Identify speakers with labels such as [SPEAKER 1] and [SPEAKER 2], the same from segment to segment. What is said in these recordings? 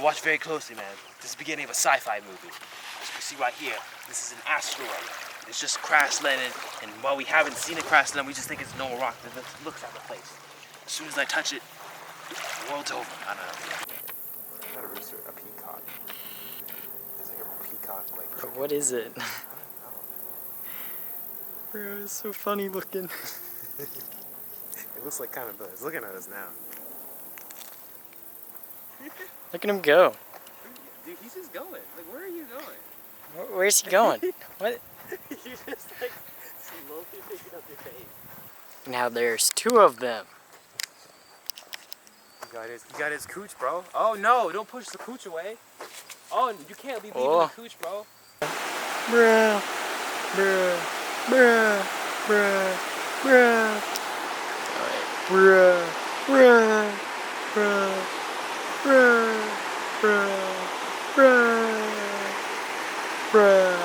[SPEAKER 1] But watch very closly, man. This is the beginning of a sci-fi movie. As you can see right here, this is an asteroid. It's just crash landed, and while we haven't seen it crash land, we just think it's a normal rock that looks at the place. As soon as I touch it, the world's over. I don't know.
[SPEAKER 2] I gotta research a peacock. It's like a peacock, like.
[SPEAKER 3] Bro, what is it?
[SPEAKER 2] I don't know.
[SPEAKER 3] Bro, it's so funny looking.
[SPEAKER 2] It looks like kind of it's looking at us now.
[SPEAKER 3] Look at him go.
[SPEAKER 1] Dude, he's just going. Like, where are you going?
[SPEAKER 3] Where's he going? What?
[SPEAKER 1] You just like slowly picking up your face.
[SPEAKER 3] Now there's two of them.
[SPEAKER 1] He got his cooch, bro. Oh no, don't push the cooch away. Oh, you can't be leaving the cooch, bro.
[SPEAKER 3] Bruh, bruh, bruh, bruh, bruh. Bruh, bruh, bruh, bruh, bruh, bruh, bruh,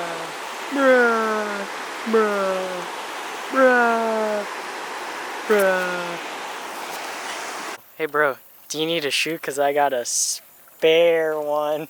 [SPEAKER 3] bruh, bruh, bruh, bruh. Hey bro, do you need a shoe? Cause I got a spare one.